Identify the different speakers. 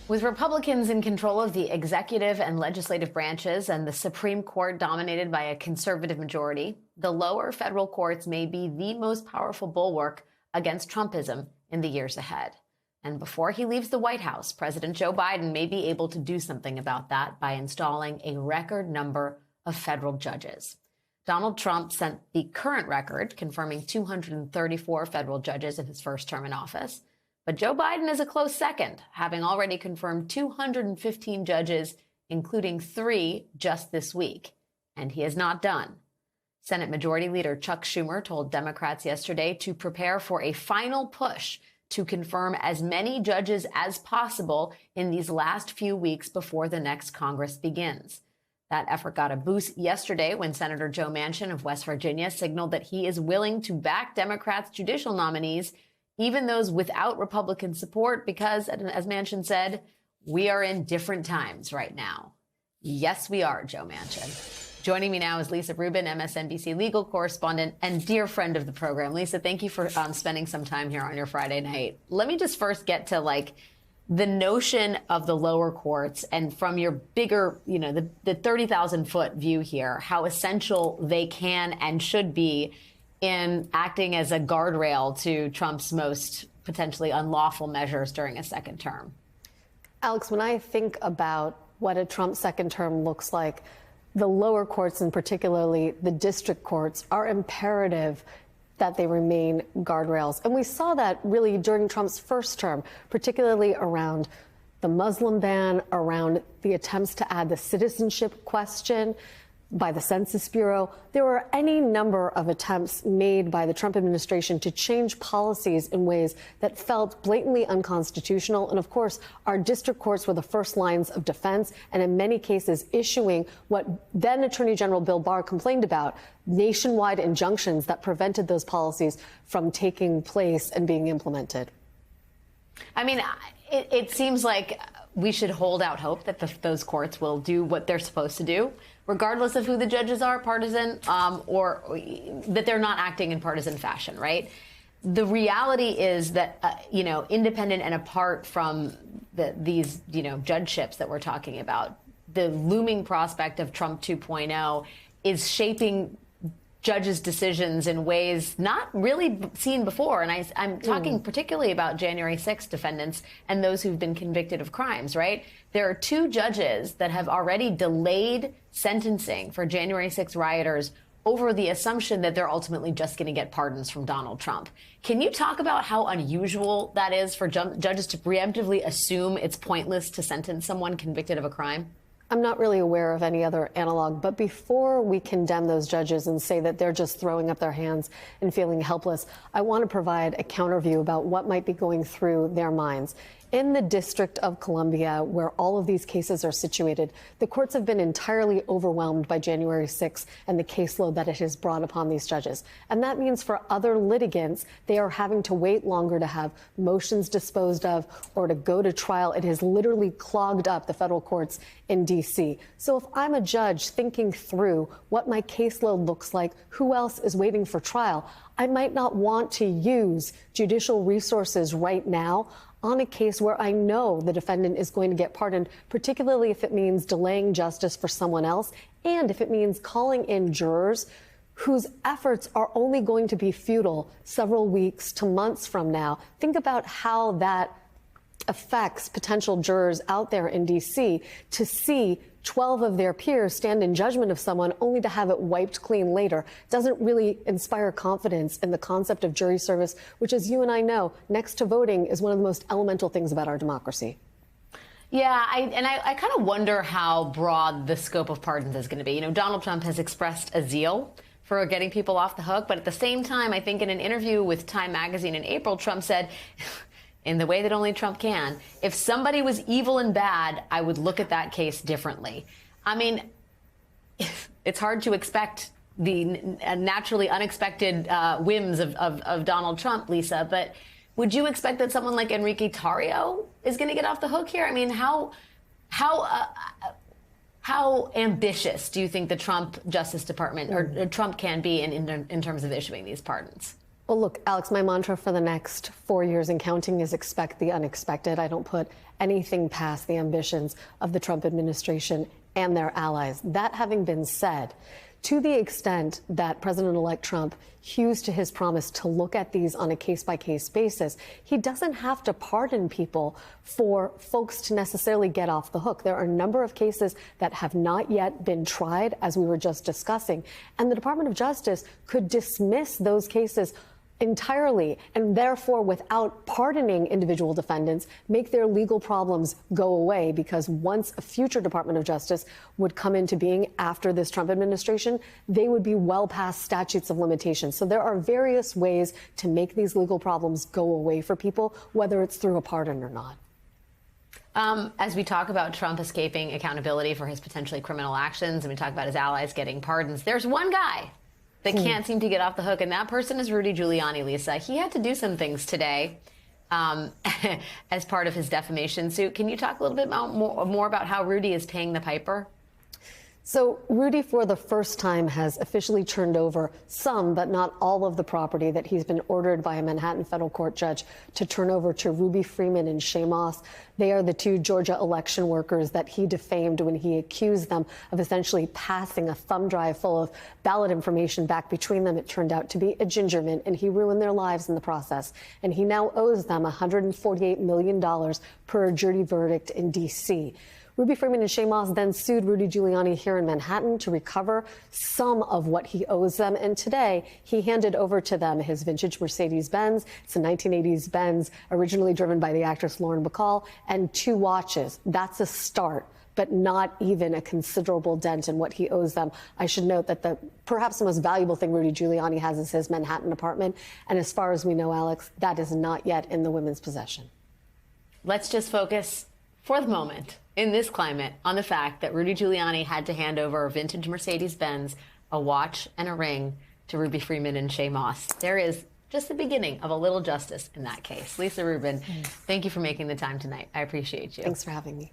Speaker 1: With Republicans in control of the executive and legislative branches and the Supreme Court dominated by a conservative majority, the lower federal courts may be the most powerful bulwark against Trumpism in the years ahead. And before he leaves the White House, President Joe Biden may be able to do something about that by installing a record number of federal judges. Donald Trump set the current record, confirming 234 federal judges in his first term in office. But Joe Biden is a close second, having already confirmed 215 judges, including 3 just this week. And he is not done. Senate Majority Leader Chuck Schumer told Democrats yesterday to prepare for a final push to confirm as many judges as possible in these last few weeks before the next Congress begins. That effort got a boost yesterday when Senator Joe Manchin of West Virginia signaled that he is willing to back Democrats' judicial nominees, even those without Republican support, because, as Manchin said, we are in different times right now. Yes, we are, Joe Manchin. Joining me now is Lisa Rubin, MSNBC legal correspondent and dear friend of the program. Lisa, thank you for spending some time here on your Friday night. Let me just first get to, the notion of the lower courts and from your bigger, the 30,000-foot view here, how essential they can and should be in acting as a guardrail to Trump's most potentially unlawful measures during a second term.
Speaker 2: Alex, when I think about what a Trump second term looks like, the lower courts, and particularly the district courts, are imperative that they remain guardrails. And we saw that really during Trump's first term, particularly around the Muslim ban, around the attempts to add the citizenship question by the Census Bureau. There were any number of attempts made by the Trump administration to change policies in ways that felt blatantly unconstitutional. And of course, our district courts were the first lines of defense, and in many cases issuing what then Attorney General Bill Barr complained about, nationwide injunctions that prevented those policies from taking place and being implemented.
Speaker 1: I mean, it seems like we should hold out hope that those courts will do what they're supposed to do, regardless of who the judges are, partisan, or that they're not acting in partisan fashion, right? The reality is that, independent and apart from these, judgeships that we're talking about, the looming prospect of Trump 2.0 is shaping judges' decisions in ways not really seen before. And I'm talking particularly about January 6th defendants and those who've been convicted of crimes, right? There are 2 judges that have already delayed sentencing for January 6th rioters over the assumption that they're ultimately just going to get pardons from Donald Trump. Can you talk about how unusual that is for judges to preemptively assume it's pointless to sentence someone convicted of a crime?
Speaker 2: I'm not really aware of any other analog, but before we condemn those judges and say that they're just throwing up their hands and feeling helpless, I want to provide a counter view about what might be going through their minds. In the District of Columbia, where all of these cases are situated, the courts have been entirely overwhelmed by January 6th and the caseload that it has brought upon these judges. And that means for other litigants, they are having to wait longer to have motions disposed of or to go to trial. It has literally clogged up the federal courts in D.C. So if I'm a judge thinking through what my caseload looks like, who else is waiting for trial, I might not want to use judicial resources right now on a case where I know the defendant is going to get pardoned, particularly if it means delaying justice for someone else and if it means calling in jurors whose efforts are only going to be futile several weeks to months from now. Think about how that affects potential jurors out there in D.C. to see 12 of their peers stand in judgment of someone only to have it wiped clean later. Doesn't really inspire confidence in the concept of jury service, which, as you and I know, next to voting is one of the most elemental things about our democracy.
Speaker 1: Yeah, I kind of wonder how broad the scope of pardons is going to be. Donald Trump has expressed a zeal for getting people off the hook, but at the same time, I think in an interview with Time magazine in April, Trump said, in the way that only Trump can, if somebody was evil and bad, I would look at that case differently. I mean, it's hard to expect the naturally unexpected whims of Donald Trump, Lisa, but would you expect that someone like Enrique Tarrio is going to get off the hook here? I mean, how ambitious do you think the Trump Justice Department or Trump can be in terms of issuing these pardons?
Speaker 2: Well, look, Alex, my mantra for the next 4 years and counting is expect the unexpected. I don't put anything past the ambitions of the Trump administration and their allies. That having been said, to the extent that President-elect Trump hews to his promise to look at these on a case-by-case basis, he doesn't have to pardon people for folks to necessarily get off the hook. There are a number of cases that have not yet been tried, as we were just discussing, and the Department of Justice could dismiss those cases entirely, and therefore, without pardoning individual defendants, make their legal problems go away, because once a future Department of Justice would come into being after this Trump administration, they would be well past statutes of limitations. So there are various ways to make these legal problems go away for people, whether it's through a pardon or not.
Speaker 1: As we talk about Trump escaping accountability for his potentially criminal actions, and we talk about his allies getting pardons, there's one guy that can't seem to get off the hook, and that person is Rudy Giuliani, Lisa. He had to do some things today as part of his defamation suit. Can you talk a little bit more about how Rudy is paying the piper?
Speaker 2: So Rudy, for the first time, has officially turned over some, but not all of the property that he's been ordered by a Manhattan federal court judge to turn over to Ruby Freeman and Shaye Moss. They are the two Georgia election workers that he defamed when he accused them of essentially passing a thumb drive full of ballot information back between them. It turned out to be a ginger mint, and he ruined their lives in the process. And he now owes them $148 million per a jury verdict in D.C. Ruby Freeman and Shaye Moss then sued Rudy Giuliani here in Manhattan to recover some of what he owes them. And today, he handed over to them his vintage Mercedes-Benz. It's a 1980s Benz, originally driven by the actress Lauren Bacall, and 2 watches. That's a start, but not even a considerable dent in what he owes them. I should note that perhaps the most valuable thing Rudy Giuliani has is his Manhattan apartment. And as far as we know, Alex, that is not yet in the women's possession.
Speaker 1: Let's just focus for the moment, in this climate, on the fact that Rudy Giuliani had to hand over a vintage Mercedes-Benz, a watch, and a ring to Ruby Freeman and Shaye Moss. There is just the beginning of a little justice in that case. Lisa Rubin, thank you for making the time tonight. I appreciate you.
Speaker 2: Thanks for having me.